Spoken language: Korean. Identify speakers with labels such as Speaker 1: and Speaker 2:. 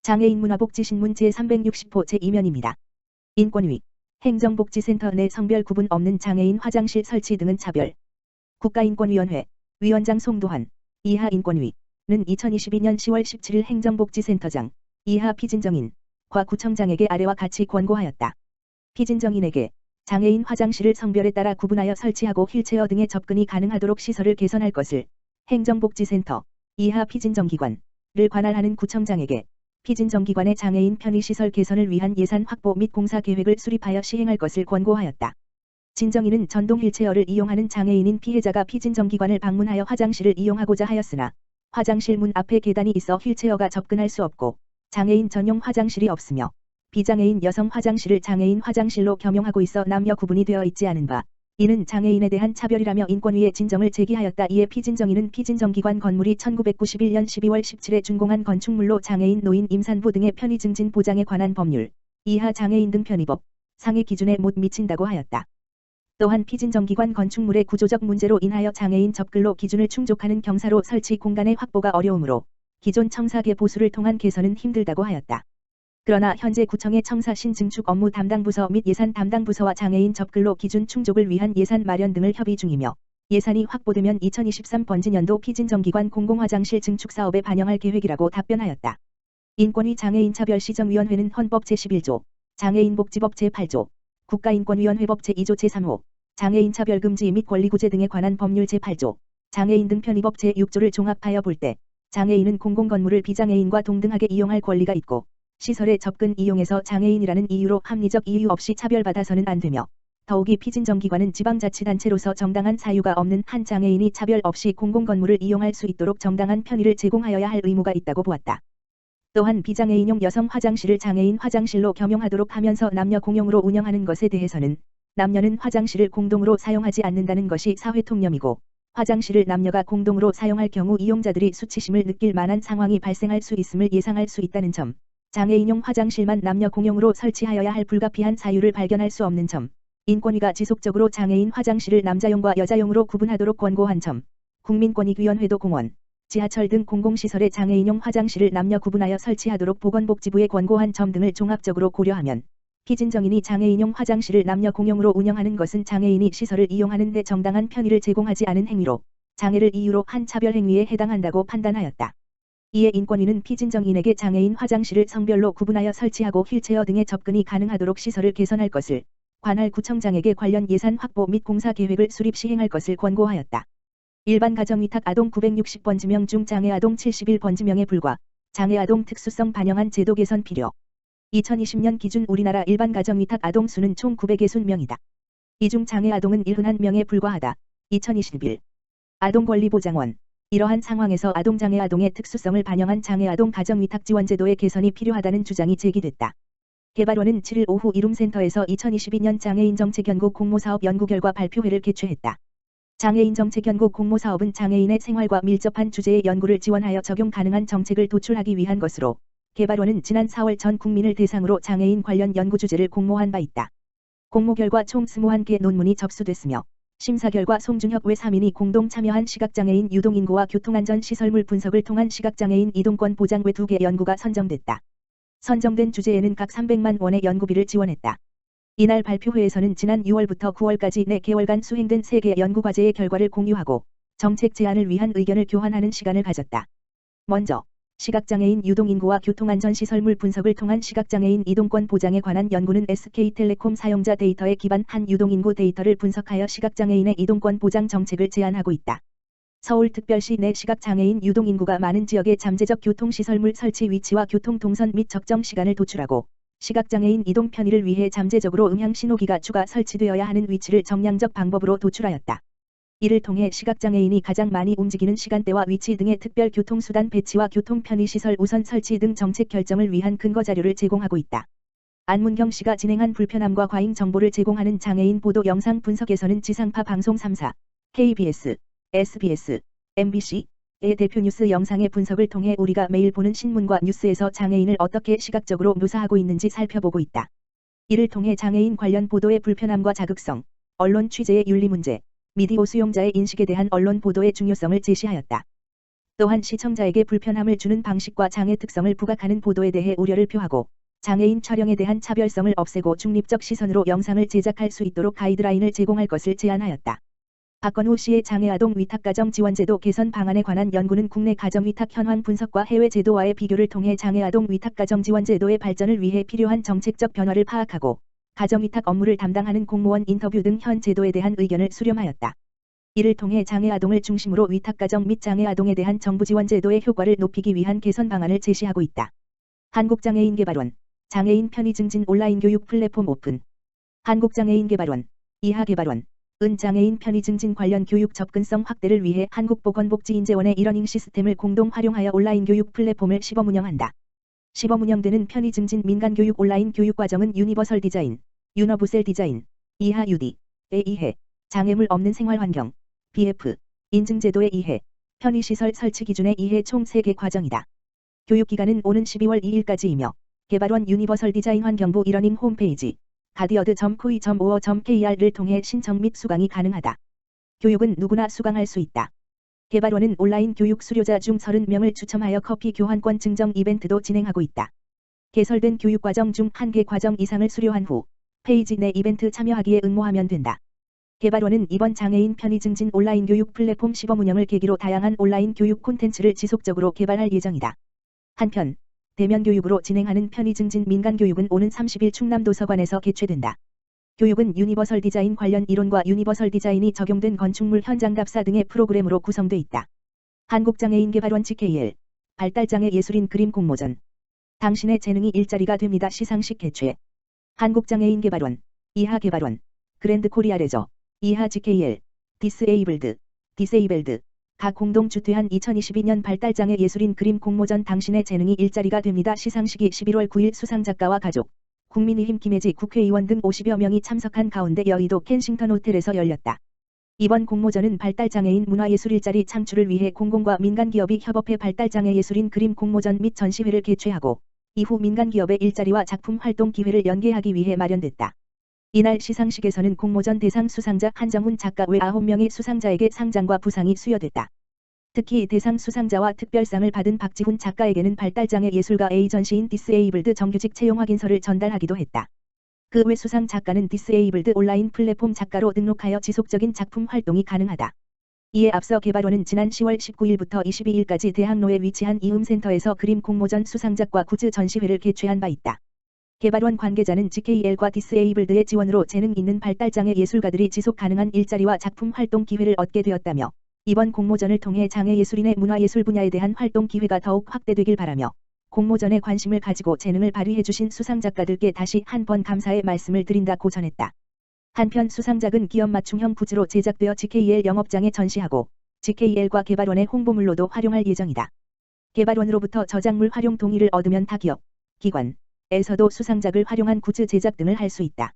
Speaker 1: 장애인 문화복지신문 제360호 제2면입니다. 인권위, 행정복지센터 내 성별 구분 없는 장애인 화장실 설치 등은 차별. 국가인권위원회, 위원장 송도환, 이하 인권위는 2022년 10월 17일 행정복지센터장, 이하 피진정인과 구청장에게 아래와 같이 권고하였다. 피진정인에게 장애인 화장실을 성별에 따라 구분하여 설치하고 휠체어 등의 접근이 가능하도록 시설을 개선할 것을, 행정복지센터, 이하 피진정기관을 관할하는 구청장에게 피진정기관의 장애인 편의시설 개선을 위한 예산 확보 및 공사 계획을 수립하여 시행할 것을 권고하였다. 진정인은 전동 휠체어를 이용하는 장애인인 피해자가 피진정기관을 방문하여 화장실을 이용하고자 하였으나 화장실 문 앞에 계단이 있어 휠체어가 접근할 수 없고 장애인 전용 화장실이 없으며 비장애인 여성 화장실을 장애인 화장실로 겸용하고 있어 남녀 구분이 되어 있지 않은 바, 이는 장애인에 대한 차별이라며 인권위에 진정을 제기하였다. 이에 피진정인은 피진정기관 건물이 1991년 12월 17일 준공한 건축물로 장애인 노인 임산부 등의 편의 증진 보장에 관한 법률, 이하 장애인 등 편의법, 상의 기준에 못 미친다고 하였다. 또한 피진정기관 건축물의 구조적 문제로 인하여 장애인 접근로 기준을 충족하는 경사로 설치 공간의 확보가 어려우므로 기존 청사계 보수를 통한 개선은 힘들다고 하였다. 그러나 현재 구청의 청사 신증축 업무 담당 부서 및 예산 담당 부서와 장애인 접근로 기준 충족을 위한 예산 마련 등을 협의 중이며 예산이 확보되면 2023 번지년도 피진정기관 공공화장실 증축 사업에 반영할 계획이라고 답변하였다. 인권위 장애인차별시정위원회는 헌법 제11조, 장애인복지법 제8조, 국가인권위원회법 제2조 제3호, 장애인차별금지 및 권리구제 등에 관한 법률 제8조, 장애인 등 편의법 제6조를 종합하여 볼 때 장애인은 공공건물을 비장애인과 동등하게 이용할 권리가 있고 시설의 접근 이용에서 장애인이라는 이유로 합리적 이유 없이 차별받아서는 안 되며 더욱이 피진정기관은 지방자치단체로서 정당한 사유가 없는 한 장애인이 차별 없이 공공건물을 이용할 수 있도록 정당한 편의를 제공하여야 할 의무가 있다고 보았다. 또한 비장애인용 여성 화장실을 장애인 화장실로 겸용하도록 하면서 남녀 공용으로 운영하는 것에 대해서는 남녀는 화장실을 공동으로 사용하지 않는다는 것이 사회통념이고 화장실을 남녀가 공동으로 사용할 경우 이용자들이 수치심을 느낄 만한 상황이 발생할 수 있음을 예상할 수 있다는 점, 장애인용 화장실만 남녀 공용으로 설치하여야 할 불가피한 사유를 발견할 수 없는 점, 인권위가 지속적으로 장애인 화장실을 남자용과 여자용으로 구분하도록 권고한 점, 국민권익위원회도 공원, 지하철 등 공공시설의 장애인용 화장실을 남녀 구분하여 설치하도록 보건복지부에 권고한 점 등을 종합적으로 고려하면 피진정인이 장애인용 화장실을 남녀 공용으로 운영하는 것은 장애인이 시설을 이용하는 데 정당한 편의를 제공하지 않은 행위로 장애를 이유로 한 차별 행위에 해당한다고 판단하였다. 이에 인권위는 피진정인에게 장애인 화장실을 성별로 구분하여 설치하고 휠체어 등의 접근이 가능하도록 시설을 개선할 것을, 관할 구청장에게 관련 예산 확보 및 공사 계획을 수립 시행할 것을 권고하였다. 일반 가정위탁 아동 960번지명 중 장애아동 71번지명에 불과 장애아동 특수성 반영한 제도 개선 필요. 2020년 기준 우리나라 일반 가정위탁 아동 수는 총 960명이다. 이 중 장애아동은 71명에 불과하다. 2021 아동권리보장원. 이러한 상황에서 아동장애 아동의 특수성을 반영한 장애아동 가정위탁지원제도의 개선이 필요하다는 주장이 제기됐다. 개발원은 7일 오후 이룸센터에서 2022년 장애인정책연구 공모사업 연구 결과 발표회를 개최했다. 장애인정책연구 공모사업은 장애인의 생활과 밀접한 주제의 연구를 지원하여 적용 가능한 정책을 도출하기 위한 것으로 개발원은 지난 4월 전 국민을 대상으로 장애인 관련 연구 주제를 공모한 바 있다. 공모 결과 총 21개 논문이 접수됐으며 심사 결과 송준혁 외 3인이 공동 참여한 시각장애인 유동인구와 교통안전시설물 분석을 통한 시각장애인 이동권 보장 외 2개 연구가 선정됐다. 선정된 주제에는 각 300만 원의 연구비를 지원했다. 이날 발표회에서는 지난 6월부터 9월까지 4개월간 수행된 3개 연구과제의 결과를 공유하고 정책 제안을 위한 의견을 교환하는 시간을 가졌다. 먼저 시각장애인 유동인구와 교통안전시설물 분석을 통한 시각장애인 이동권 보장에 관한 연구는 SK텔레콤 사용자 데이터에 기반한 유동인구 데이터를 분석하여 시각장애인의 이동권 보장 정책을 제안하고 있다. 서울특별시 내 시각장애인 유동인구가 많은 지역의 잠재적 교통시설물 설치 위치와 교통동선 및 적정 시간을 도출하고 시각장애인 이동 편의를 위해 잠재적으로 음향신호기가 추가 설치되어야 하는 위치를 정량적 방법으로 도출하였다. 이를 통해 시각장애인이 가장 많이 움직이는 시간대와 위치 등의 특별 교통수단 배치와 교통편의시설 우선 설치 등 정책 결정을 위한 근거자료를 제공하고 있다. 안문경 씨가 진행한 불편함과 과잉 정보를 제공하는 장애인 보도 영상 분석에서는 지상파 방송 3사, KBS, SBS, MBC의 대표 뉴스 영상의 분석을 통해 우리가 매일 보는 신문과 뉴스에서 장애인을 어떻게 시각적으로 묘사하고 있는지 살펴보고 있다. 이를 통해 장애인 관련 보도의 불편함과 자극성, 언론 취재의 윤리 문제, 미디어 수용자의 인식에 대한 언론 보도의 중요성을 제시하였다. 또한 시청자에게 불편함을 주는 방식과 장애 특성을 부각하는 보도에 대해 우려를 표하고 장애인 촬영에 대한 차별성을 없애고 중립적 시선으로 영상을 제작할 수 있도록 가이드라인을 제공할 것을 제안하였다. 박건호 씨의 장애아동 위탁가정 지원제도 개선 방안에 관한 연구는 국내 가정위탁 현황 분석과 해외 제도와의 비교를 통해 장애아동 위탁가정 지원제도의 발전을 위해 필요한 정책적 변화를 파악하고 가정위탁 업무를 담당하는 공무원 인터뷰 등 현 제도에 대한 의견을 수렴하였다. 이를 통해 장애아동을 중심으로 위탁가정 및 장애아동에 대한 정부 지원 제도의 효과를 높이기 위한 개선 방안을 제시하고 있다. 한국장애인개발원 장애인 편의 증진 온라인 교육 플랫폼 오픈. 한국장애인개발원 이하개발원 은 장애인 편의 증진 관련 교육 접근성 확대를 위해 한국보건복지인재원의 이러닝 시스템을 공동 활용하여 온라인 교육 플랫폼을 시범 운영한다. 시범 운영되는 편의 증진 민간 교육 온라인 교육 과정은 유니버설 디자인, 유너브셀 디자인, 이하 UD에 의해 장애물 없는 생활 환경, BF, 인증제도에 의해 편의시설 설치 기준에 의해 총 3개 과정이다. 교육기간은 오는 12월 2일까지이며 개발원 유니버설 디자인 환경부 이러닝 홈페이지 가디어드.co.or.kr을 통해 신청 및 수강이 가능하다. 교육은 누구나 수강할 수 있다. 개발원은 온라인 교육 수료자 중 30명을 추첨하여 커피 교환권 증정 이벤트도 진행하고 있다. 개설된 교육과정 중 1개 과정 이상을 수료한 후 페이지 내 이벤트 참여하기에 응모하면 된다. 개발원은 이번 장애인 편의 증진 온라인 교육 플랫폼 시범 운영을 계기로 다양한 온라인 교육 콘텐츠를 지속적으로 개발할 예정이다. 한편 대면 교육으로 진행하는 편의 증진 민간 교육은 오는 30일 충남도서관에서 개최된다. 교육은 유니버설 디자인 관련 이론과 유니버설 디자인이 적용된 건축물 현장 답사 등의 프로그램으로 구성돼 있다. 한국장애인개발원 GKL 발달장애 예술인 그림 공모전. 당신의 재능이 일자리가 됩니다. 시상식 개최. 한국장애인개발원 이하개발원 그랜드 코리아 레저 이하 GKL 디세이블드 각 공동 주최한 2022년 발달장애 예술인 그림 공모전 당신의 재능이 일자리가 됩니다. 시상식이 11월 9일 수상작가와 가족, 국민의힘 김혜지 국회의원 등 50여 명이 참석한 가운데 여의도 켄싱턴 호텔에서 열렸다. 이번 공모전은 발달장애인 문화예술 일자리 창출을 위해 공공과 민간기업이 협업해 발달장애 예술인 그림 공모전 및 전시회를 개최하고 이후 민간기업의 일자리와 작품 활동 기회를 연계하기 위해 마련됐다. 이날 시상식에서는 공모전 대상 수상자 한정훈 작가 외 9명의 수상자에게 상장과 부상이 수여됐다. 특히 대상 수상자와 특별상을 받은 박지훈 작가에게는 발달장애 예술가 에이전시인 디스에이블드 정규직 채용 확인서를 전달하기도 했다. 그 외 수상 작가는 디스에이블드 온라인 플랫폼 작가로 등록하여 지속적인 작품 활동이 가능하다. 이에 앞서 개발원은 지난 10월 19일부터 22일까지 대학로에 위치한 이음센터에서 그림 공모전 수상작과 굿즈 전시회를 개최한 바 있다. 개발원 관계자는 GKL과 디스에이블드의 지원으로 재능 있는 발달장애 예술가들이 지속 가능한 일자리와 작품 활동 기회를 얻게 되었다며 이번 공모전을 통해 장애 예술인의 문화예술 분야에 대한 활동 기회가 더욱 확대되길 바라며 공모전에 관심을 가지고 재능을 발휘해주신 수상작가들께 다시 한번 감사의 말씀을 드린다고 전했다. 한편 수상작은 기업 맞춤형 굿즈로 제작되어 GKL 영업장에 전시하고 GKL과 개발원의 홍보물로도 활용할 예정이다. 개발원으로부터 저작물 활용 동의를 얻으면 타 기업, 기관, 에서도 수상작을 활용한 굿즈 제작 등을 할 수 있다.